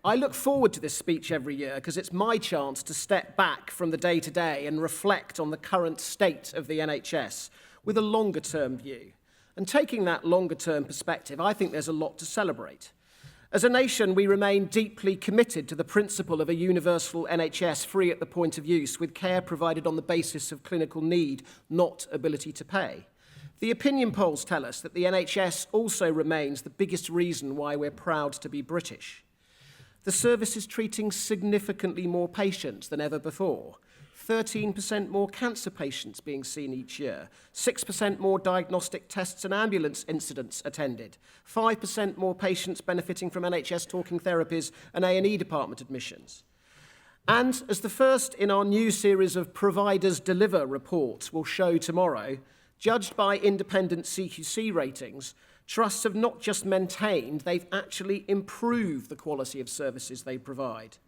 I look forward to this speech every year because it's my chance to step back from the day-to-day and reflect on the current state of the NHS with a longer-term view. And taking that longer-term perspective, I think there's a lot to celebrate. As a nation, we remain deeply committed to the principle of a universal NHS free at the point of use, with care provided on the basis of clinical need, not ability to pay. The opinion polls tell us that the NHS also remains the biggest reason why we're proud to be British. The service is treating significantly more patients than ever before. 13% more cancer patients being seen each year, 6% more diagnostic tests and ambulance incidents attended, 5% more patients benefiting from NHS talking therapies and A&E department admissions. And as the first in our new series of Providers Deliver reports will show tomorrow, judged by independent CQC ratings, trusts have not just maintained, they've actually improved the quality of services they provide.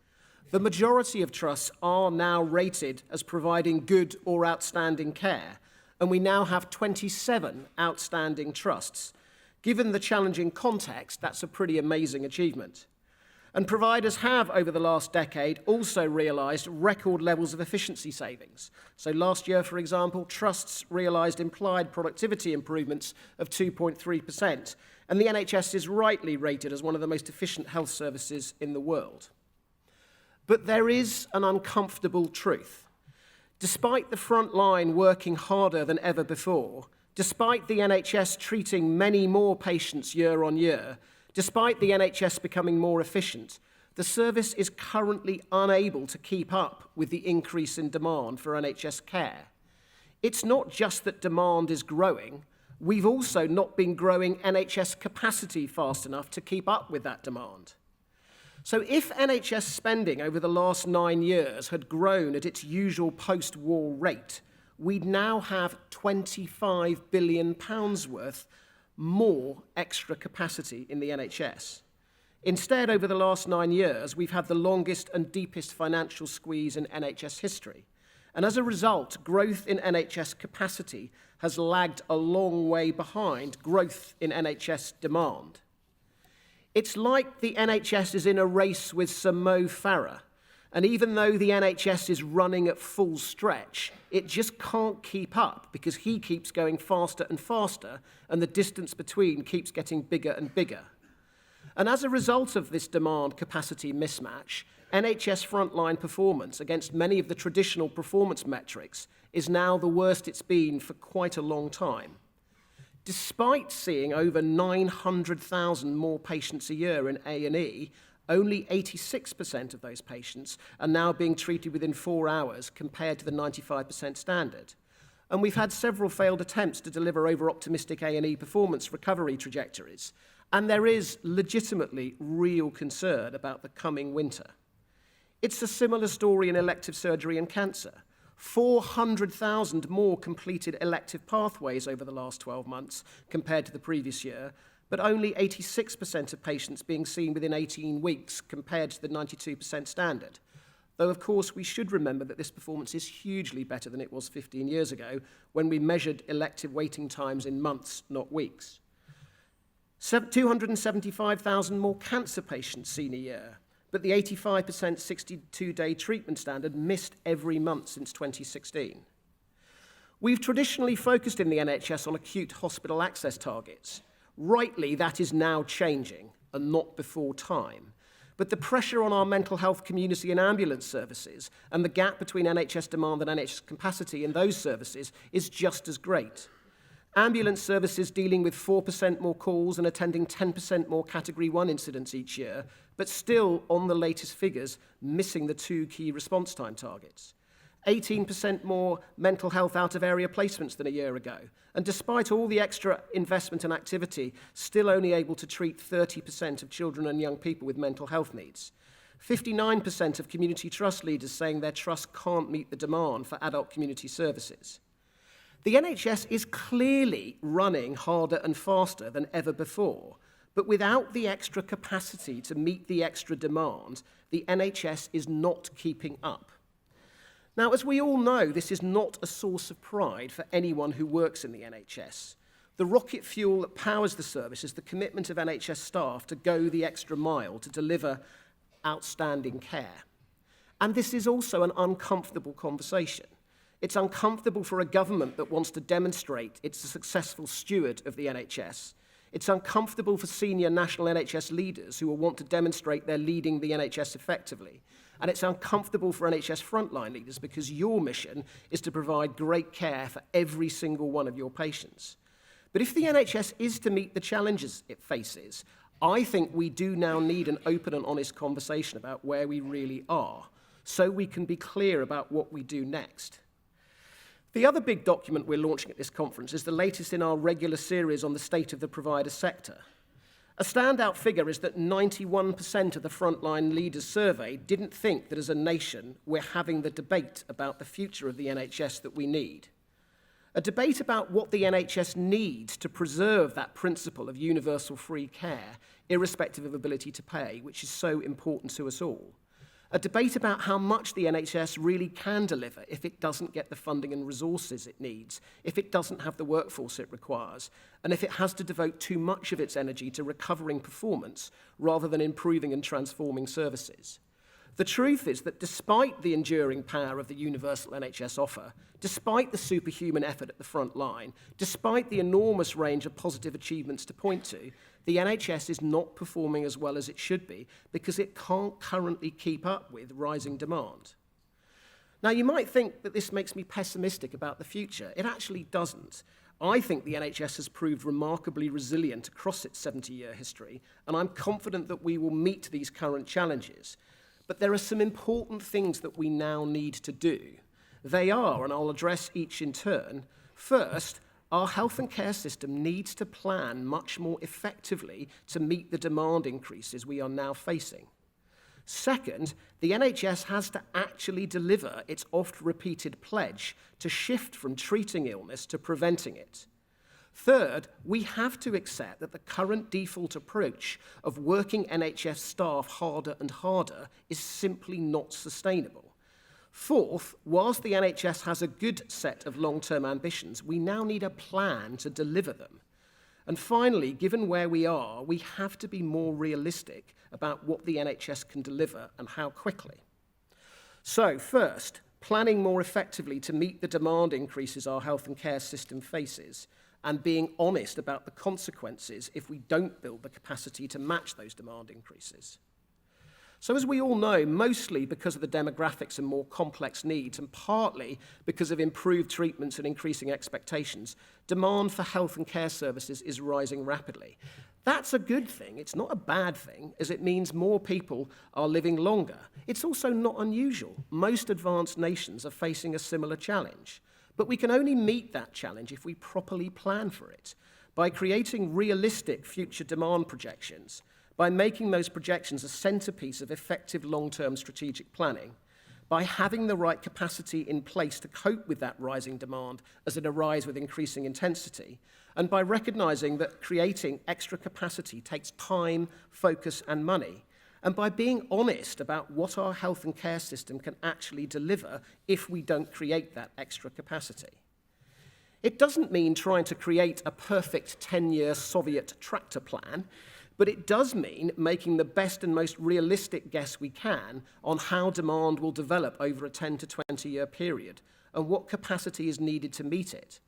The majority of trusts are now rated as providing good or outstanding care, and we now have 27 outstanding trusts. Given the challenging context, that's a pretty amazing achievement. And providers have, over the last decade, also realised record levels of efficiency savings. So last year, for example, trusts realised implied productivity improvements of 2.3%, and the NHS is rightly rated as one of the most efficient health services in the world. But there is an uncomfortable truth. Despite the front line working harder than ever before, despite the NHS treating many more patients year on year, despite the NHS becoming more efficient, the service is currently unable to keep up with the increase in demand for NHS care. It's not just that demand is growing, we've also not been growing NHS capacity fast enough to keep up with that demand. So if NHS spending over the last 9 years had grown at its usual post-war rate, we'd now have £25 billion worth more extra capacity in the NHS. Instead, over the last 9 years, we've had the longest and deepest financial squeeze in NHS history. And as a result, growth in NHS capacity has lagged a long way behind growth in NHS demand. It's like the NHS is in a race with Sir Mo Farah, and even though the NHS is running at full stretch, it just can't keep up because he keeps going faster and faster, and the distance between keeps getting bigger and bigger. And as a result of this demand-capacity mismatch, NHS frontline performance against many of the traditional performance metrics is now the worst it's been for quite a long time. Despite seeing over 900,000 more patients a year in A&E, only 86% of those patients are now being treated within 4 hours compared to the 95% standard. And we've had several failed attempts to deliver over-optimistic A&E performance recovery trajectories, and there is legitimately real concern about the coming winter. It's a similar story in elective surgery and cancer. 400,000 more completed elective pathways over the last 12 months compared to the previous year, but only 86% of patients being seen within 18 weeks compared to the 92% standard. Though, of course, we should remember that this performance is hugely better than it was 15 years ago when we measured elective waiting times in months, not weeks. 275,000 more cancer patients seen a year, but the 85% 62-day treatment standard missed every month since 2016. We've traditionally focused in the NHS on acute hospital access targets. Rightly, that is now changing, and not before time. But the pressure on our mental health community and ambulance services and the gap between NHS demand and NHS capacity in those services is just as great. Ambulance services dealing with 4% more calls and attending 10% more Category 1 incidents each year, but still, on the latest figures, missing the 2 key response time targets. 18% more mental health out-of-area placements than a year ago, and despite all the extra investment and activity, still only able to treat 30% of children and young people with mental health needs. 59% of community trust leaders saying their trust can't meet the demand for adult community services. The NHS is clearly running harder and faster than ever before, but without the extra capacity to meet the extra demand, the NHS is not keeping up. Now, as we all know, this is not a source of pride for anyone who works in the NHS. The rocket fuel that powers the service is the commitment of NHS staff to go the extra mile to deliver outstanding care. And this is also an uncomfortable conversation. It's uncomfortable for a government that wants to demonstrate it's a successful steward of the NHS. It's uncomfortable for senior national NHS leaders who will want to demonstrate they're leading the NHS effectively. And it's uncomfortable for NHS frontline leaders because your mission is to provide great care for every single one of your patients. But if the NHS is to meet the challenges it faces, I think we do now need an open and honest conversation about where we really are, so we can be clear about what we do next. The other big document we're launching at this conference is the latest in our regular series on the state of the provider sector. A standout figure is that 91% of the frontline leaders surveyed didn't think that as a nation we're having the debate about the future of the NHS that we need. A debate about what the NHS needs to preserve that principle of universal free care, irrespective of ability to pay, which is so important to us all. A debate about how much the NHS really can deliver if it doesn't get the funding and resources it needs, if it doesn't have the workforce it requires, and if it has to devote too much of its energy to recovering performance rather than improving and transforming services. The truth is that despite the enduring power of the universal NHS offer, despite the superhuman effort at the front line, despite the enormous range of positive achievements to point to, the NHS is not performing as well as it should be because it can't currently keep up with rising demand. Now, you might think that this makes me pessimistic about the future. It actually doesn't. I think the NHS has proved remarkably resilient across its 70-year history, and I'm confident that we will meet these current challenges. But there are some important things that we now need to do. They are, and I'll address each in turn. First, our health and care system needs to plan much more effectively to meet the demand increases we are now facing. Second, the NHS has to actually deliver its oft-repeated pledge to shift from treating illness to preventing it. Third, we have to accept that the current default approach of working NHS staff harder and harder is simply not sustainable. Fourth, whilst the NHS has a good set of long-term ambitions, we now need a plan to deliver them. And finally, given where we are, we have to be more realistic about what the NHS can deliver and how quickly. So, first, planning more effectively to meet the demand increases our health and care system faces, and being honest about the consequences if we don't build the capacity to match those demand increases. So as we all know, mostly because of the demographics and more complex needs, and partly because of improved treatments and increasing expectations, demand for health and care services is rising rapidly. That's a good thing. It's not a bad thing, as it means more people are living longer. It's also not unusual. Most advanced nations are facing a similar challenge. But we can only meet that challenge if we properly plan for it, by creating realistic future demand projections, by making those projections a centerpiece of effective long-term strategic planning, by having the right capacity in place to cope with that rising demand as it arises with increasing intensity, and by recognizing that creating extra capacity takes time, focus, and money, and by being honest about what our health and care system can actually deliver if we don't create that extra capacity. It doesn't mean trying to create a perfect 10-year Soviet tractor plan, but it does mean making the best and most realistic guess we can on how demand will develop over a 10 to 20-year period and what capacity is needed to meet it.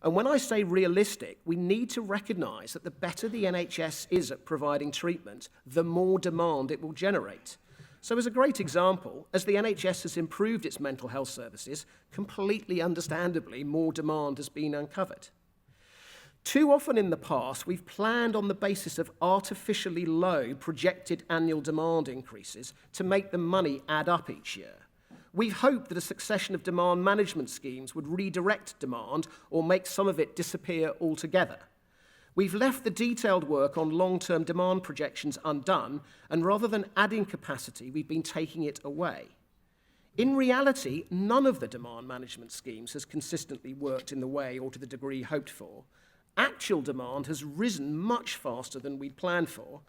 And when I say realistic, we need to recognize that the better the NHS is at providing treatment, the more demand it will generate. So as a great example, as the NHS has improved its mental health services, completely understandably, more demand has been uncovered. Too often in the past, we've planned on the basis of artificially low projected annual demand increases to make the money add up each year. We hoped that a succession of demand management schemes would redirect demand or make some of it disappear altogether. We've left the detailed work on long-term demand projections undone, and rather than adding capacity, we've been taking it away. In reality, none of the demand management schemes has consistently worked in the way or to the degree hoped for. Actual demand has risen much faster than we'd planned for,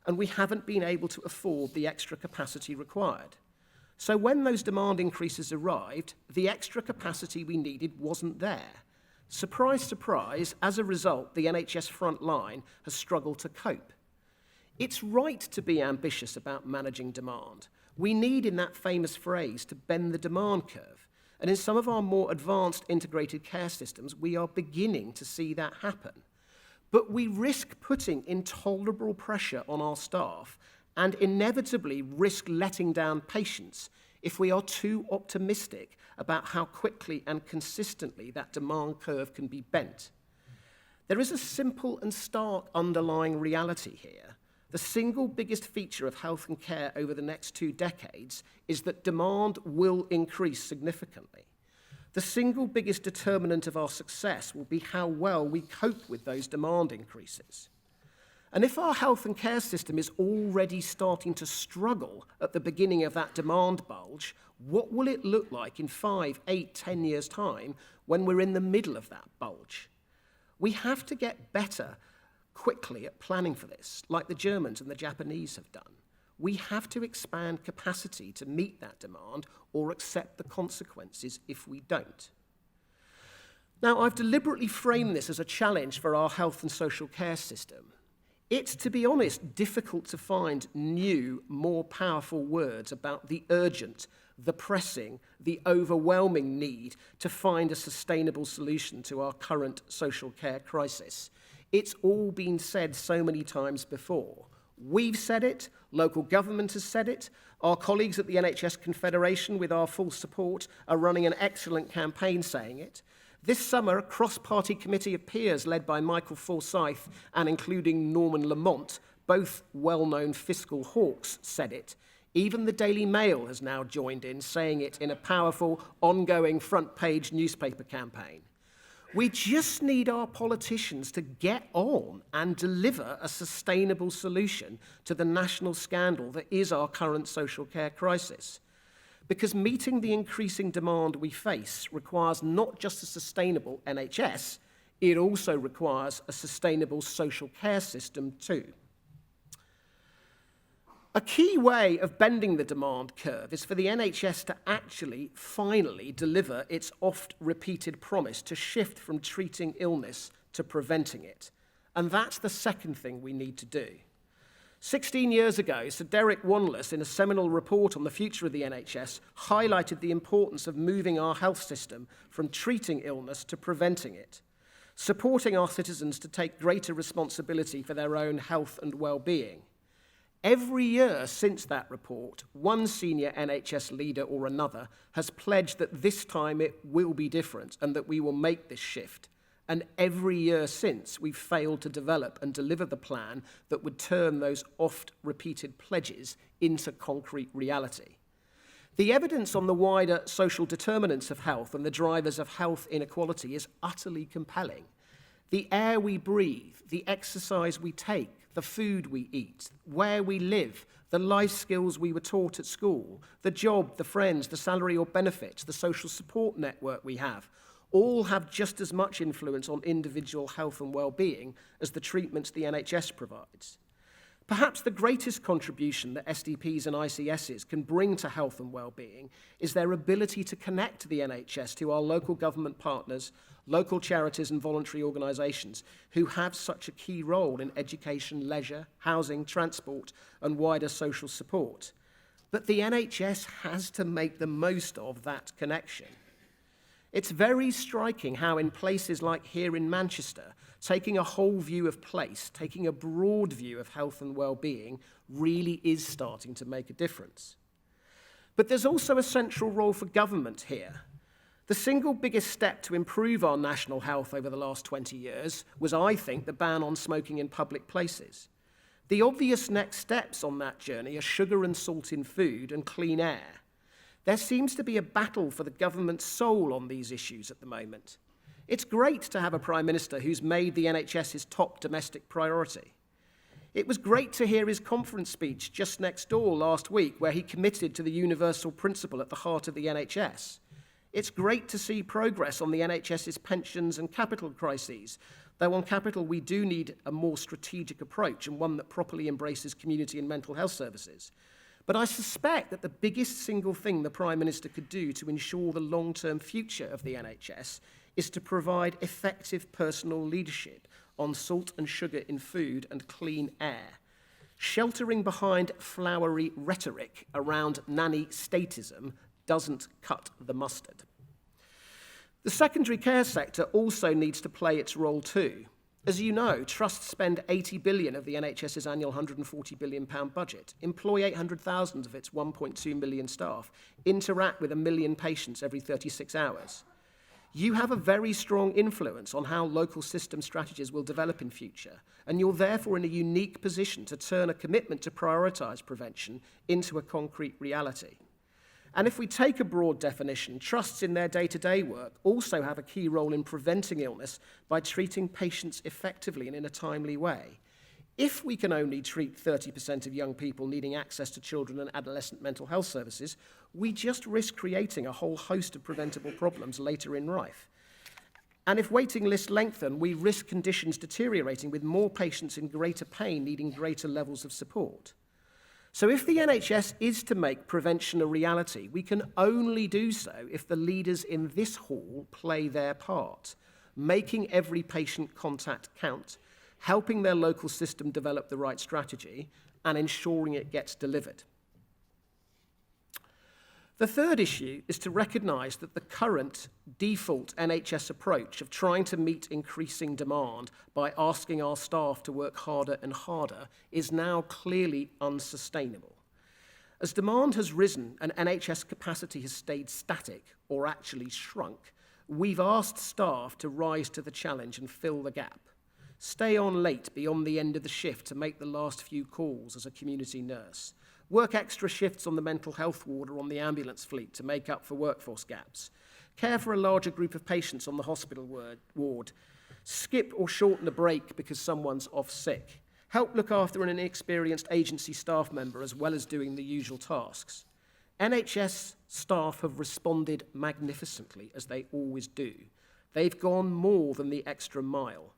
and we haven't been able to afford the extra capacity required. So when those demand increases arrived, the extra capacity we needed wasn't there. Surprise, surprise, as a result, the NHS front line has struggled to cope. It's right to be ambitious about managing demand. We need, in that famous phrase, to bend the demand curve. And in some of our more advanced integrated care systems, we are beginning to see that happen. But we risk putting intolerable pressure on our staff and inevitably risk letting down patients if we are too optimistic about how quickly and consistently that demand curve can be bent. There is a simple and stark underlying reality here. The single biggest feature of health and care over the next 2 decades is that demand will increase significantly. The single biggest determinant of our success will be how well we cope with those demand increases. And if our health and care system is already starting to struggle at the beginning of that demand bulge, what will it look like in 5, 8, 10 years' time when we're in the middle of that bulge? We have to get better quickly at planning for this, like the Germans and the Japanese have done. We have to expand capacity to meet that demand or accept the consequences if we don't. Now, I've deliberately framed this as a challenge for our health and social care system. It's, to be honest, difficult to find new, more powerful words about the urgent, the pressing, the overwhelming need to find a sustainable solution to our current social care crisis. It's all been said so many times before. We've said it, local government has said it, our colleagues at the NHS Confederation, with our full support, are running an excellent campaign saying it. This summer, a cross-party committee of peers led by Michael Forsyth and including Norman Lamont, both well-known fiscal hawks, said it. Even the Daily Mail has now joined in, saying it in a powerful, ongoing front-page newspaper campaign. We just need our politicians to get on and deliver a sustainable solution to the national scandal that is our current social care crisis. Because meeting the increasing demand we face requires not just a sustainable NHS, it also requires a sustainable social care system too. A key way of bending the demand curve is for the NHS to actually, finally, deliver its oft-repeated promise to shift from treating illness to preventing it. And that's the second thing we need to do. 16 years ago, Sir Derek Wanless, in a seminal report on the future of the NHS, highlighted the importance of moving our health system from treating illness to preventing it, supporting our citizens to take greater responsibility for their own health and well-being. Every year since that report, one senior NHS leader or another has pledged that this time it will be different and that we will make this shift. And every year since, we've failed to develop and deliver the plan that would turn those oft-repeated pledges into concrete reality. The evidence on the wider social determinants of health and the drivers of health inequality is utterly compelling. The air we breathe, the exercise we take, the food we eat, where we live, the life skills we were taught at school, the job, the friends, the salary or benefits, the social support network we have, all have just as much influence on individual health and well-being as the treatments the NHS provides. Perhaps the greatest contribution that SDPs and ICSs can bring to health and well-being is their ability to connect the NHS to our local government partners, local charities and voluntary organisations who have such a key role in education, leisure, housing, transport and wider social support. But the NHS has to make the most of that connection. It's very striking how in places like here in Manchester, taking a whole view of place, taking a broad view of health and well-being really is starting to make a difference. But there's also a central role for government here. The single biggest step to improve our national health over the last 20 years was, I think, the ban on smoking in public places. The obvious next steps on that journey are sugar and salt in food and clean air. There seems to be a battle for the government's soul on these issues at the moment. It's great to have a Prime Minister who's made the NHS his top domestic priority. It was great to hear his conference speech just next door last week, where he committed to the universal principle at the heart of the NHS. It's great to see progress on the NHS's pensions and capital crises, though on capital we do need a more strategic approach and one that properly embraces community and mental health services. But I suspect that the biggest single thing the Prime Minister could do to ensure the long-term future of the NHS is to provide effective personal leadership on salt and sugar in food and clean air. Sheltering behind flowery rhetoric around nanny statism doesn't cut the mustard. The secondary care sector also needs to play its role too. As you know, trusts spend 80 billion of the NHS's annual £140 billion budget, employ 800,000 of its 1.2 million staff, interact with 1 million patients every 36 hours. You have a very strong influence on how local system strategies will develop in future, and you're therefore in a unique position to turn a commitment to prioritise prevention into a concrete reality. And if we take a broad definition, trusts in their day-to-day work also have a key role in preventing illness by treating patients effectively and in a timely way. If we can only treat 30% of young people needing access to children and adolescent mental health services, we just risk creating a whole host of preventable problems later in life. And if waiting lists lengthen, we risk conditions deteriorating with more patients in greater pain needing greater levels of support. So if the NHS is to make prevention a reality, we can only do so if the leaders in this hall play their part, making every patient contact count, helping their local system develop the right strategy, and ensuring it gets delivered. The third issue is to recognise that the current default NHS approach of trying to meet increasing demand by asking our staff to work harder and harder is now clearly unsustainable. As demand has risen and NHS capacity has stayed static or actually shrunk, we've asked staff to rise to the challenge and fill the gap. Stay on late beyond the end of the shift to make the last few calls as a community nurse. Work extra shifts on the mental health ward or on the ambulance fleet to make up for workforce gaps. Care for a larger group of patients on the hospital ward. Skip or shorten a break because someone's off sick. Help look after an inexperienced agency staff member as well as doing the usual tasks. NHS staff have responded magnificently, as they always do. They've gone more than the extra mile.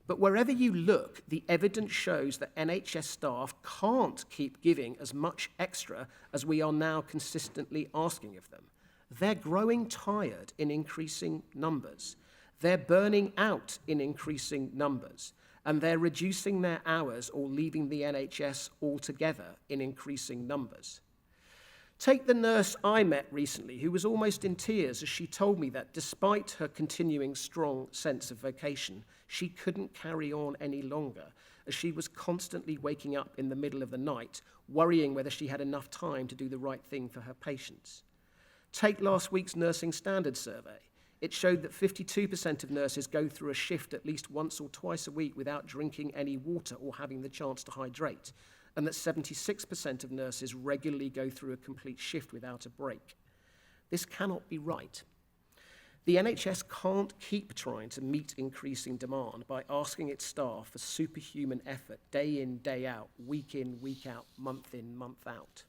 But wherever you look, the evidence shows that NHS staff can't keep giving as much extra as we are now consistently asking of them. They're growing tired in increasing numbers. They're burning out in increasing numbers. And they're reducing their hours or leaving the NHS altogether in increasing numbers. Take the nurse I met recently, who was almost in tears as she told me that despite her continuing strong sense of vocation, she couldn't carry on any longer, as she was constantly waking up in the middle of the night, worrying whether she had enough time to do the right thing for her patients. Take last week's Nursing Standards Survey. It showed that 52% of nurses go through a shift at least once or twice a week without drinking any water or having the chance to hydrate, and that 76% of nurses regularly go through a complete shift without a break. This cannot be right. The NHS can't keep trying to meet increasing demand by asking its staff for superhuman effort day in, day out, week in, week out, month in, month out.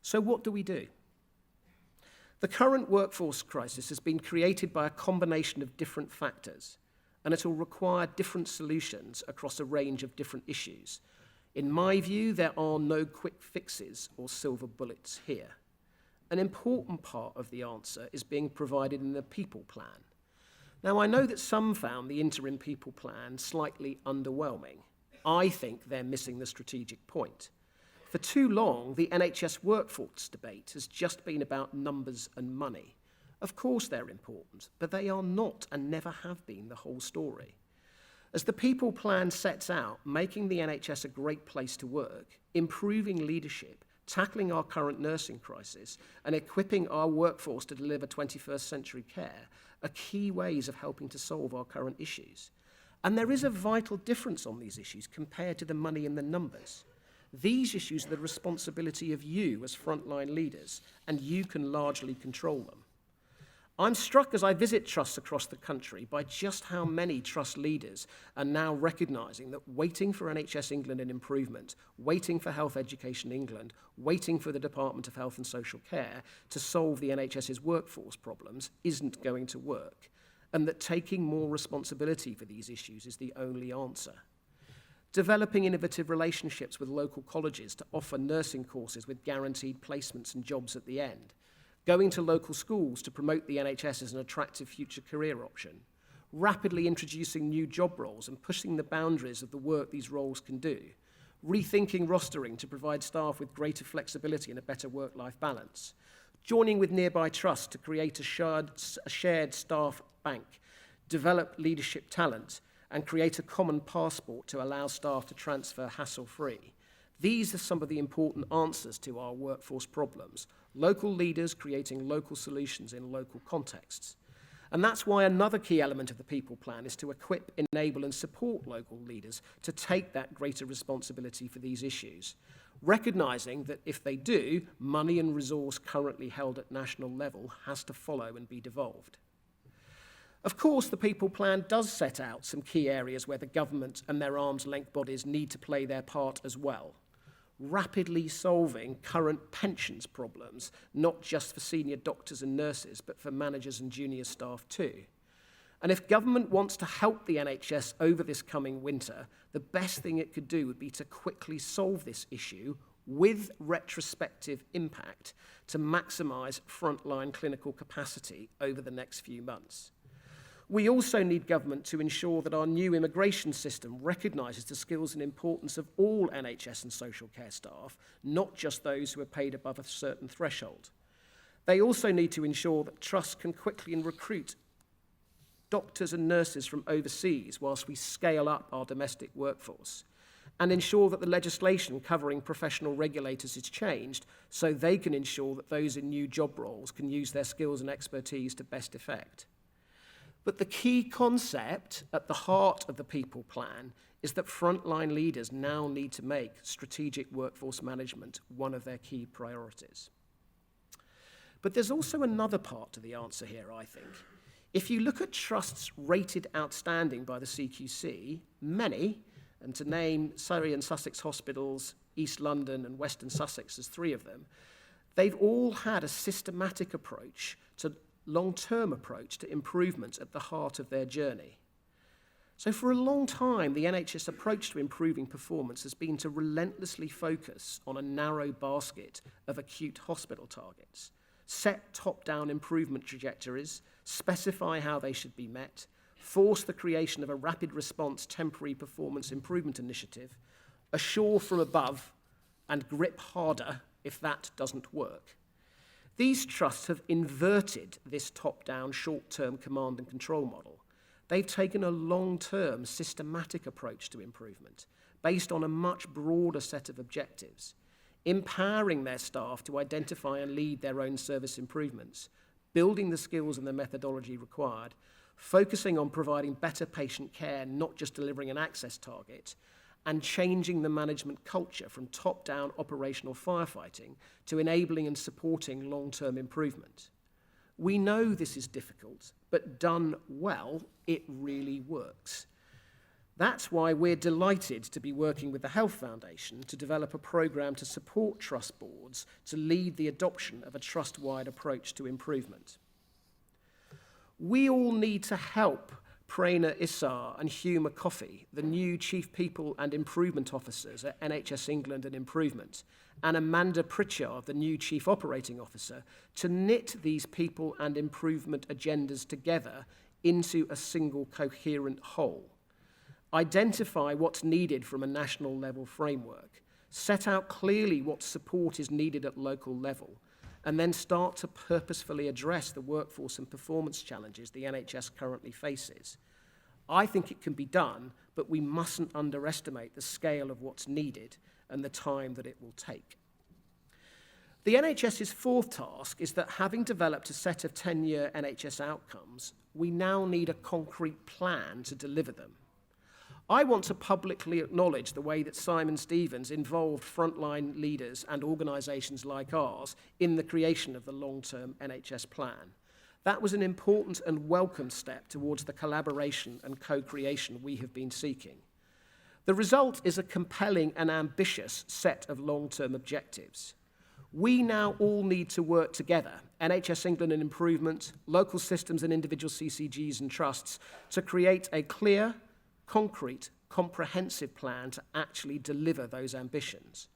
So what do we do? The current workforce crisis has been created by a combination of different factors, and it will require different solutions across a range of different issues. In my view, there are no quick fixes or silver bullets here. An important part of the answer is being provided in the people plan. Now, I know that some found the interim people plan slightly underwhelming. I think they're missing the strategic point. For too long, the NHS workforce debate has just been about numbers and money. Of course they're important, but they are not and never have been the whole story. As the people plan sets out, making the NHS a great place to work, improving leadership, tackling our current nursing crisis, and equipping our workforce to deliver 21st century care are key ways of helping to solve our current issues. And there is a vital difference on these issues compared to the money and the numbers. These issues are the responsibility of you as frontline leaders, and you can largely control them. I'm struck as I visit trusts across the country by just how many trust leaders are now recognising that waiting for NHS England in improvement, waiting for Health Education England, waiting for the Department of Health and Social Care to solve the NHS's workforce problems isn't going to work, and that taking more responsibility for these issues is the only answer. Developing innovative relationships with local colleges to offer nursing courses with guaranteed placements and jobs at the end. Going to local schools to promote the NHS as an attractive future career option, rapidly introducing new job roles and pushing the boundaries of the work these roles can do, rethinking rostering to provide staff with greater flexibility and a better work-life balance, joining with nearby trusts to create a shared staff bank, develop leadership talent, and create a common passport to allow staff to transfer hassle-free. These are some of the important answers to our workforce problems. Local leaders creating local solutions in local contexts. And that's why another key element of the People Plan is to equip, enable, and support local leaders to take that greater responsibility for these issues, recognizing that if they do, money and resource currently held at national level has to follow and be devolved. Of course, the People Plan does set out some key areas where the government and their arm's-length bodies need to play their part as well. Rapidly solving current pensions problems, not just for senior doctors and nurses, but for managers and junior staff too. And if government wants to help the NHS over this coming winter, the best thing it could do would be to quickly solve this issue with retrospective impact to maximise frontline clinical capacity over the next few months. We also need government to ensure that our new immigration system recognises the skills and importance of all NHS and social care staff, not just those who are paid above a certain threshold. They also need to ensure that trusts can quickly recruit doctors and nurses from overseas whilst we scale up our domestic workforce, and ensure that the legislation covering professional regulators is changed so they can ensure that those in new job roles can use their skills and expertise to best effect. But the key concept at the heart of the People Plan is that frontline leaders now need to make strategic workforce management one of their key priorities. But there's also another part to the answer here, I think. If you look at trusts rated outstanding by the CQC, many, and to name Surrey and Sussex hospitals, East London and Western Sussex as three of them, they've all had a systematic approach to long-term approach to improvement at the heart of their journey. So for a long time, the NHS approach to improving performance has been to relentlessly focus on a narrow basket of acute hospital targets, set top-down improvement trajectories, specify how they should be met, force the creation of a rapid response temporary performance improvement initiative, assure from above, and grip harder if that doesn't work. These trusts have inverted this top-down, short-term command and control model. They've taken a long-term, systematic approach to improvement, based on a much broader set of objectives, empowering their staff to identify and lead their own service improvements, building the skills and the methodology required, focusing on providing better patient care, not just delivering an access target, and changing the management culture from top-down operational firefighting to enabling and supporting long-term improvement. We know this is difficult, but done well, it really works. That's why we're delighted to be working with the Health Foundation to develop a programme to support trust boards to lead the adoption of a trust-wide approach to improvement. We all need to help Prerna Issar and Hugh McCoffey, the new Chief People and Improvement Officers at NHS England and Improvement, and Amanda Pritchard, the new Chief Operating Officer, to knit these people and improvement agendas together into a single coherent whole. Identify what's needed from a national level framework, set out clearly what support is needed at local level, and then start to purposefully address the workforce and performance challenges the NHS currently faces. I think it can be done, but we mustn't underestimate the scale of what's needed and the time that it will take. The NHS's fourth task is that having developed a set of 10-year NHS outcomes, we now need a concrete plan to deliver them. I want to publicly acknowledge the way that Simon Stevens involved frontline leaders and organisations like ours in the creation of the long-term NHS plan. That was an important and welcome step towards the collaboration and co-creation we have been seeking. The result is a compelling and ambitious set of long-term objectives. We now all need to work together, NHS England and Improvement, local systems and individual CCGs and trusts, to create a clear, concrete, comprehensive plan to actually deliver those ambitions.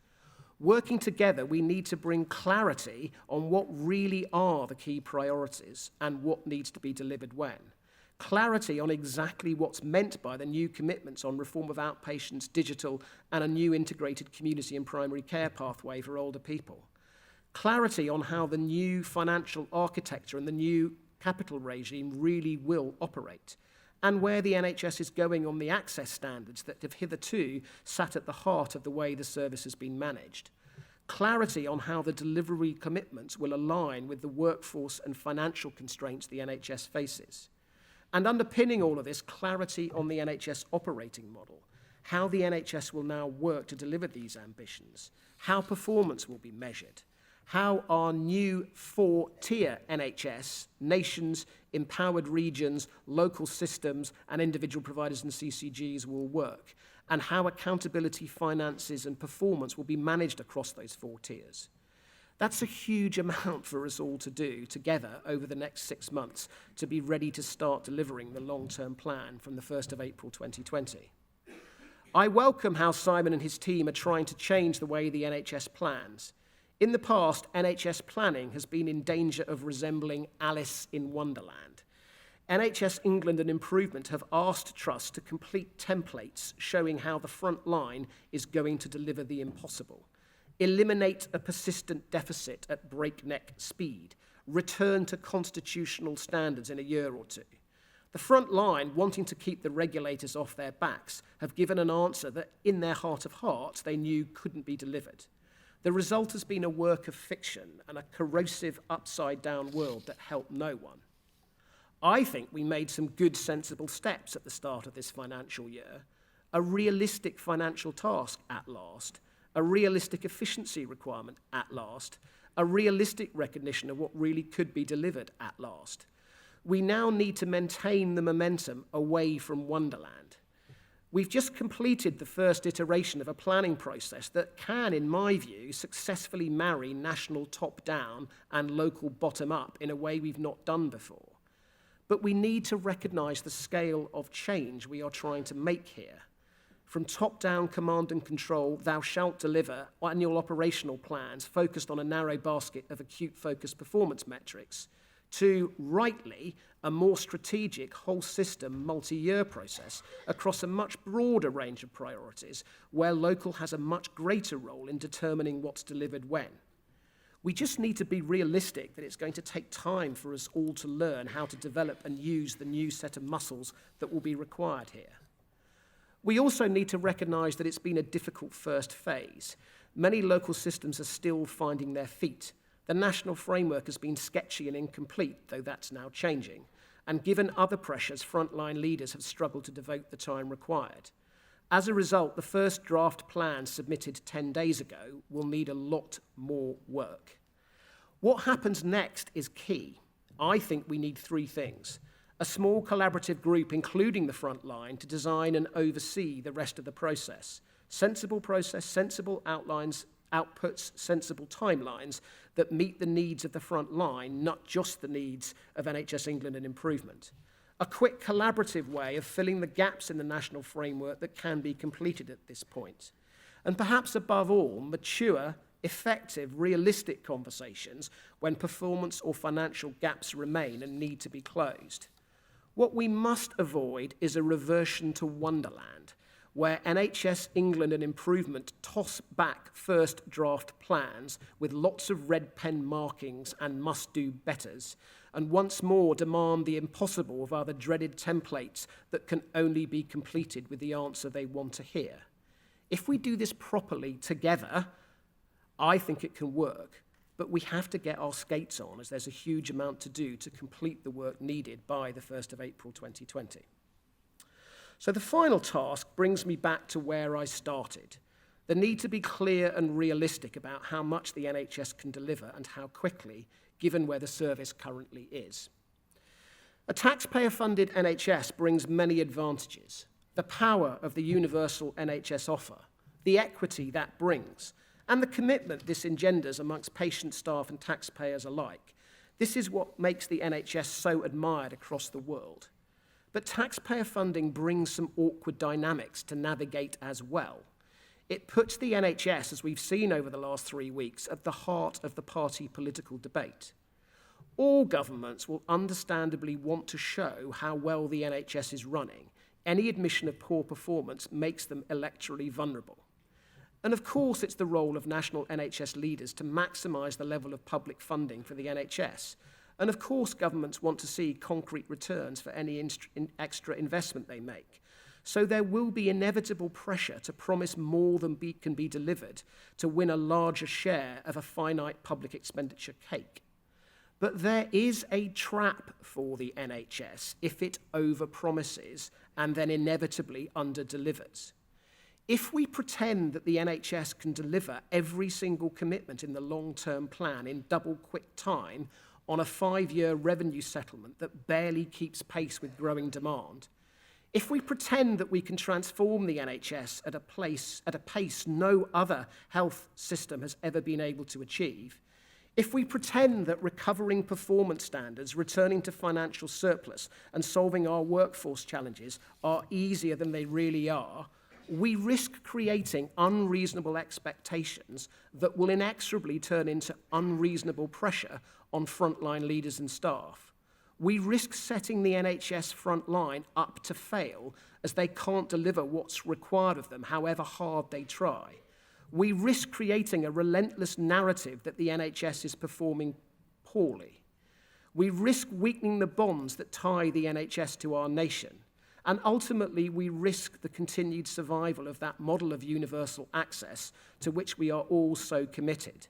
Working together, we need to bring clarity on what really are the key priorities and what needs to be delivered when. clarity on exactly what's meant by the new commitments on reform of outpatients, digital, and a new integrated community and primary care pathway for older people, clarity on how the new financial architecture and the new capital regime really will operate, and where the NHS is going on the access standards that have hitherto sat at the heart of the way the service has been managed. Clarity on how the delivery commitments will align with the workforce and financial constraints the NHS faces. And underpinning all of this, clarity on the NHS operating model, how the NHS will now work to deliver these ambitions, how performance will be measured, how our new 4-tier NHS, nations, empowered regions, local systems, and individual providers and CCGs will work, and how accountability, finances, and performance will be managed across those 4 tiers. That's a huge amount for us all to do together over the next 6 months to be ready to start delivering the long-term plan from the 1st of April 2020. I welcome how Simon and his team are trying to change the way the NHS plans. In the past, NHS planning has been in danger of resembling Alice in Wonderland. NHS England and Improvement have asked Trust to complete templates showing how the front line is going to deliver the impossible. Eliminate a persistent deficit at breakneck speed. Return to constitutional standards in a year or 2. The front line, wanting to keep the regulators off their backs, have given an answer that, in their heart of hearts, they knew couldn't be delivered. The result has been a work of fiction and a corrosive upside-down world that helped no one. I think we made some good, sensible steps at the start of this financial year. A realistic financial task at last, a realistic efficiency requirement at last, a realistic recognition of what really could be delivered at last. We now need to maintain the momentum away from Wonderland. We've just completed the first iteration of a planning process that can, in my view, successfully marry national top-down and local bottom-up in a way we've not done before. But we need to recognise the scale of change we are trying to make here. From top-down command and control, thou shalt deliver annual operational plans focused on a narrow basket of acute-focused performance metrics, to, rightly, a more strategic, whole-system, multi-year process across a much broader range of priorities, where local has a much greater role in determining what's delivered when. We just need to be realistic that it's going to take time for us all to learn how to develop and use the new set of muscles that will be required here. We also need to recognise that it's been a difficult first phase. Many local systems are still finding their feet. The national framework has been sketchy and incomplete, though that's now changing. And given other pressures, frontline leaders have struggled to devote the time required. As a result, the first draft plan submitted 10 days ago will need a lot more work. What happens next is key. I think we need 3 things. A small collaborative group, including the front line, to design and oversee the rest of the process. Sensible process, sensible outlines, outputs, sensible timelines that meet the needs of the front line, not just the needs of NHS England and Improvement. A quick collaborative way of filling the gaps in the national framework that can be completed at this point. And perhaps above all, mature, effective, realistic conversations when performance or financial gaps remain and need to be closed. What we must avoid is a reversion to Wonderland, where NHS England and Improvement toss back first draft plans with lots of red pen markings and must-do-betters, and once more demand the impossible of other dreaded templates that can only be completed with the answer they want to hear. If we do this properly together, I think it can work, but we have to get our skates on, as there's a huge amount to do to complete the work needed by the 1st of April 2020. So the final task brings me back to where I started. The need to be clear and realistic about how much the NHS can deliver and how quickly, given where the service currently is. A taxpayer-funded NHS brings many advantages. The power of the universal NHS offer, the equity that brings, and the commitment this engenders amongst patients, staff and taxpayers alike. This is what makes the NHS so admired across the world. But taxpayer funding brings some awkward dynamics to navigate as well. It puts the NHS, as we've seen over the last 3 weeks, at the heart of the party political debate. All governments will understandably want to show how well the NHS is running. Any admission of poor performance makes them electorally vulnerable. And of course, it's the role of national NHS leaders to maximise the level of public funding for the NHS. And of course, governments want to see concrete returns for any extra investment they make. So there will be inevitable pressure to promise more than can be delivered to win a larger share of a finite public expenditure cake. But there is a trap for the NHS if it overpromises and then inevitably underdelivers. If we pretend that the NHS can deliver every single commitment in the long-term plan in double-quick time on a 5-year revenue settlement that barely keeps pace with growing demand, if we pretend that we can transform the NHS at a pace no other health system has ever been able to achieve, if we pretend that recovering performance standards, returning to financial surplus, and solving our workforce challenges are easier than they really are, we risk creating unreasonable expectations that will inexorably turn into unreasonable pressure on frontline leaders and staff. We risk setting the NHS frontline up to fail as they can't deliver what's required of them, however hard they try. We risk creating a relentless narrative that the NHS is performing poorly. We risk weakening the bonds that tie the NHS to our nation. And ultimately, we risk the continued survival of that model of universal access to which we are all so committed.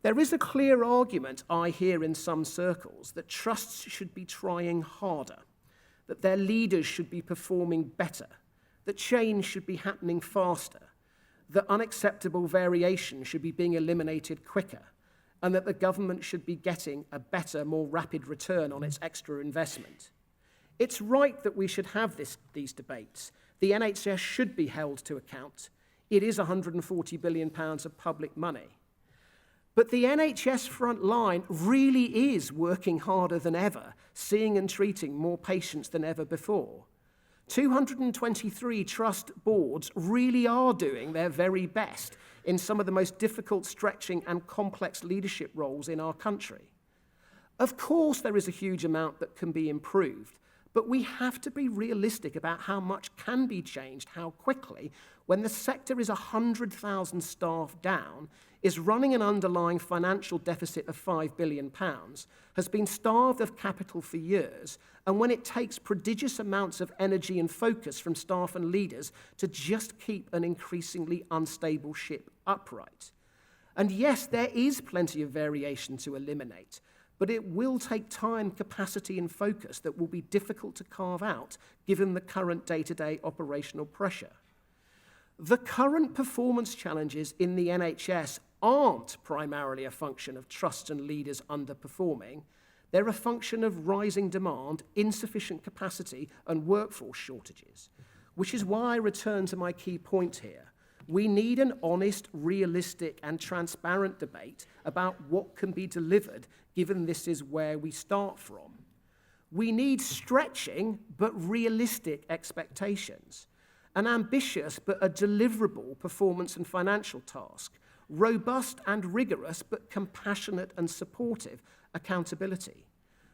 There is a clear argument I hear in some circles that trusts should be trying harder, that their leaders should be performing better, that change should be happening faster, that unacceptable variation should be being eliminated quicker, and that the government should be getting a better, more rapid return on its extra investment. It's right that we should have these debates. The NHS should be held to account. It is £140 billion of public money. But the NHS front line really is working harder than ever, seeing and treating more patients than ever before. 223 trust boards really are doing their very best in some of the most difficult, stretching and complex leadership roles in our country. Of course, there is a huge amount that can be improved, but we have to be realistic about how much can be changed, how quickly, when the sector is 100,000 staff down, is running an underlying financial deficit of £5 billion, has been starved of capital for years, and when it takes prodigious amounts of energy and focus from staff and leaders to just keep an increasingly unstable ship upright. And yes, there is plenty of variation to eliminate, but it will take time, capacity, and focus that will be difficult to carve out given the current day-to-day operational pressure. The current performance challenges in the NHS aren't primarily a function of trust and leaders underperforming. They're a function of rising demand, insufficient capacity, and workforce shortages, which is why I return to my key point here. We need an honest, realistic, and transparent debate about what can be delivered, given this is where we start from. We need stretching but realistic expectations, an ambitious but a deliverable performance and financial task, robust and rigorous but compassionate and supportive accountability.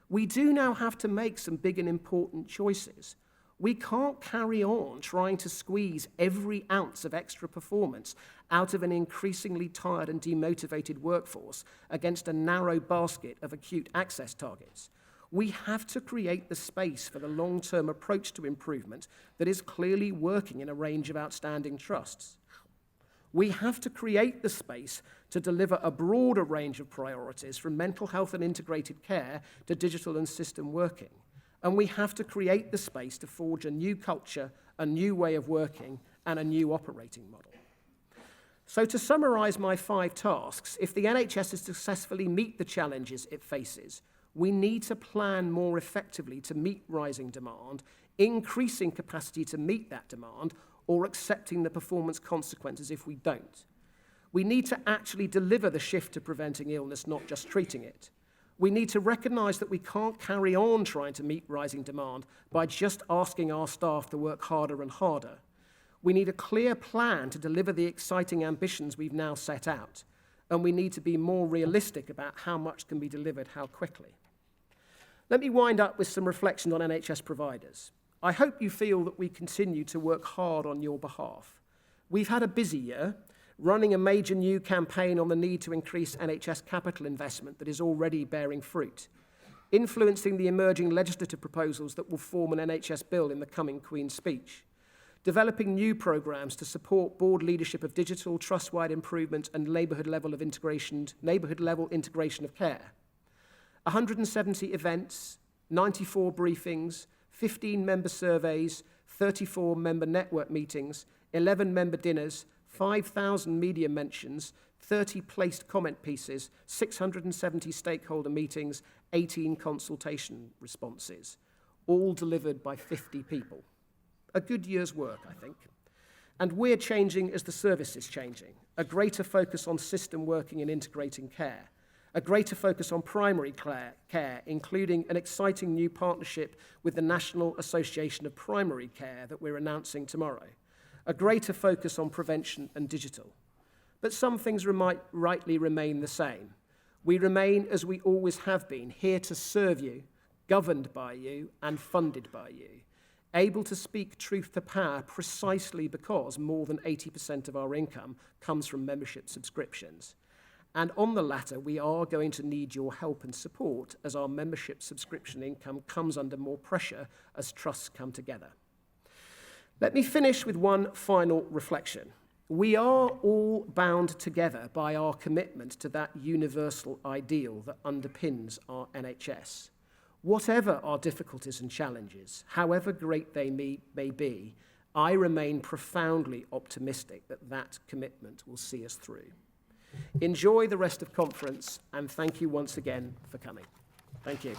We do now have to make some big and important choices. We can't carry on trying to squeeze every ounce of extra performance out of an increasingly tired and demotivated workforce against a narrow basket of acute access targets. We have to create the space for the long-term approach to improvement that is clearly working in a range of outstanding trusts. We have to create the space to deliver a broader range of priorities from mental health and integrated care to digital and system working. And we have to create the space to forge a new culture, a new way of working, and a new operating model. So to summarise my 5 tasks, if the NHS is to successfully meet the challenges it faces, we need to plan more effectively to meet rising demand, increasing capacity to meet that demand, or accepting the performance consequences if we don't. We need to actually deliver the shift to preventing illness, not just treating it. We need to recognise that we can't carry on trying to meet rising demand by just asking our staff to work harder and harder. We need a clear plan to deliver the exciting ambitions we've now set out. and we need to be more realistic about how much can be delivered, how quickly. Let me wind up with some reflections on NHS providers. I hope you feel that we continue to work hard on your behalf. We've had a busy year, running a major new campaign on the need to increase NHS capital investment that is already bearing fruit, influencing the emerging legislative proposals that will form an NHS bill in the coming Queen's speech, developing new programmes to support board leadership of digital, trust-wide improvement and neighbourhood-level integration of care, 170 events, 94 briefings, 15 member surveys, 34 member network meetings, 11 member dinners, 5,000 media mentions, 30 placed comment pieces, 670 stakeholder meetings, 18 consultation responses, all delivered by 50 people. A good year's work, I think. And we're changing as the service is changing. A greater focus on system working and integrating care. A greater focus on primary care, including an exciting new partnership with the National Association of Primary Care that we're announcing tomorrow. A greater focus on prevention and digital. But some things rightly remain the same. We remain, as we always have been, here to serve you, governed by you, and funded by you, able to speak truth to power precisely because more than 80% of our income comes from membership subscriptions. And on the latter, we are going to need your help and support as our membership subscription income comes under more pressure as trusts come together. Let me finish with one final reflection. We are all bound together by our commitment to that universal ideal that underpins our NHS. Whatever our difficulties and challenges, however great they may be, I remain profoundly optimistic that that commitment will see us through. Enjoy the rest of conference, and thank you once again for coming. Thank you.